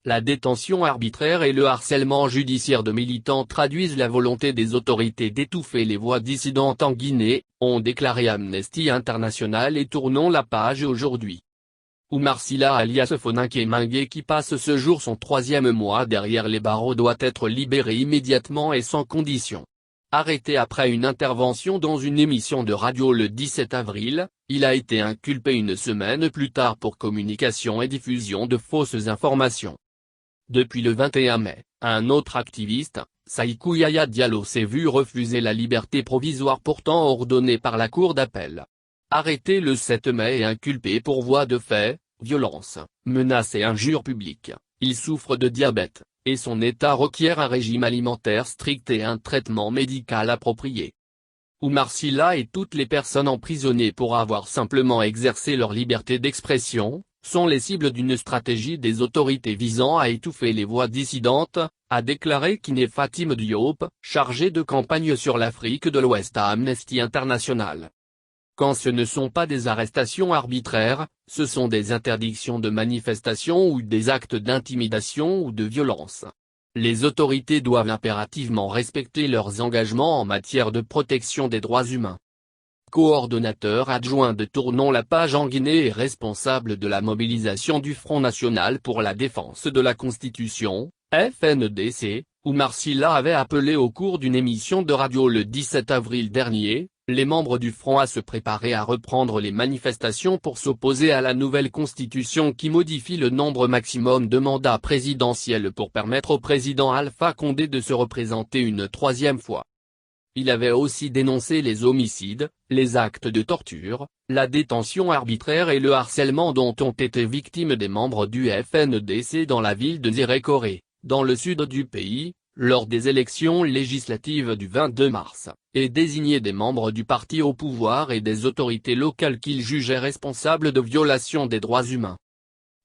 La détention arbitraire et le harcèlement judiciaire de militants traduisent la volonté des autorités d'étouffer les voix dissidentes en Guinée, ont déclaré Amnesty International et Tournons la page aujourd'hui. Oumar Silla alias Foninké Mengué qui passe ce jour son 3e mois derrière les barreaux doit être libéré immédiatement et sans condition. Arrêté après une intervention dans une émission de radio le 17 avril, il a été inculpé une semaine plus tard pour communication et diffusion de fausses informations. Depuis le 21 mai, un autre activiste, Saïkou Yaya Diallo s'est vu refuser la liberté provisoire pourtant ordonnée par la cour d'appel. Arrêté le 7 mai et inculpé pour voies de fait, violence, menaces et injures publiques, il souffre de diabète, et son état requiert un régime alimentaire strict et un traitement médical approprié. Oumar Silla et toutes les personnes emprisonnées pour avoir simplement exercé leur liberté d'expression, sont les cibles d'une stratégie des autorités visant à étouffer les voix dissidentes, a déclaré Kiné Fatim Diop, chargé de campagne sur l'Afrique de l'Ouest à Amnesty International. Quand ce ne sont pas des arrestations arbitraires, ce sont des interdictions de manifestation ou des actes d'intimidation ou de violence. Les autorités doivent impérativement respecter leurs engagements en matière de protection des droits humains. Coordonnateur adjoint de Tournons la page en Guinée et responsable de la mobilisation du Front National pour la défense de la Constitution, FNDC, Oumar Silla avait appelé au cours d'une émission de radio le 17 avril dernier, les membres du Front à se préparer à reprendre les manifestations pour s'opposer à la nouvelle constitution qui modifie le nombre maximum de mandats présidentiels pour permettre au président Alpha Condé de se représenter une 3e fois. Il avait aussi dénoncé les homicides, les actes de torture, la détention arbitraire et le harcèlement dont ont été victimes des membres du FNDC dans la ville de Zérékoré, dans le sud du pays, lors des élections législatives du 22 mars, et désigné des membres du parti au pouvoir et des autorités locales qu'il jugeait responsables de violations des droits humains.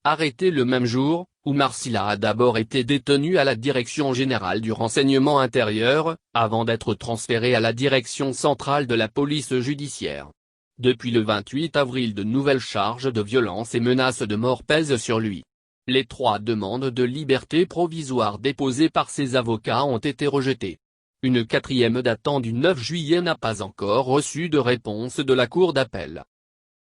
Arrêté le même jour, Oumar Silla a d'abord été détenu à la Direction générale du renseignement intérieur, avant d'être transféré à la Direction centrale de la police judiciaire. Depuis le 28 avril de nouvelles charges de violence et menaces de mort pèsent sur lui. Les 3 demandes de liberté provisoire déposées par ses avocats ont été rejetées. Une 4e datant du 9 juillet n'a pas encore reçu de réponse de la cour d'appel.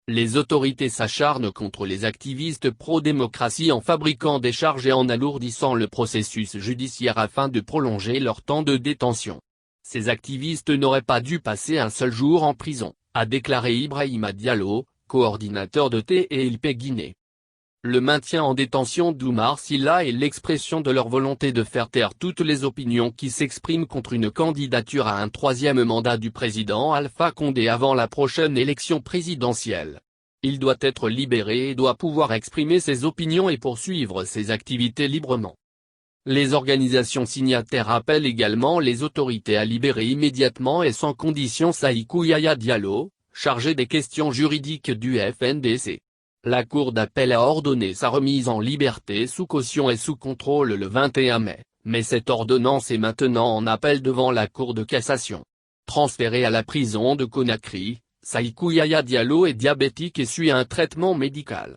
Les autorités s'acharnent contre les activistes pro-démocratie en fabriquant des charges et en alourdissant le processus judiciaire afin de prolonger leur temps de détention. Ces activistes n'auraient pas dû passer un seul jour en prison, a déclaré Ibrahima Diallo, coordinateur de TELP Guinée. Le maintien en détention d'Oumar Silla est l'expression de leur volonté de faire taire toutes les opinions qui s'expriment contre une candidature à un 3e mandat du président Alpha Condé avant la prochaine élection présidentielle. Il doit être libéré et doit pouvoir exprimer ses opinions et poursuivre ses activités librement. Les organisations signataires appellent également les autorités à libérer immédiatement et sans condition Saïkou Yaya Diallo, chargé des questions juridiques du FNDC. La cour d'appel a ordonné sa remise en liberté sous caution et sous contrôle le 21 mai, mais cette ordonnance est maintenant en appel devant la cour de cassation. Transféré à la prison de Conakry, Saïkou Yaya Diallo est diabétique et suit un traitement médical.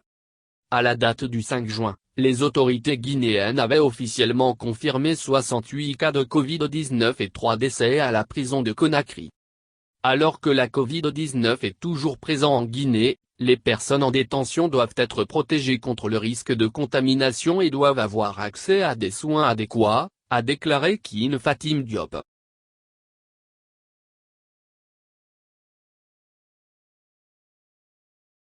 À la date du 5 juin, les autorités guinéennes avaient officiellement confirmé 68 cas de Covid-19 et 3 décès à la prison de Conakry. Alors que la Covid-19 est toujours présent en Guinée, les personnes en détention doivent être protégées contre le risque de contamination et doivent avoir accès à des soins adéquats, a déclaré Kiné Fatim Diop.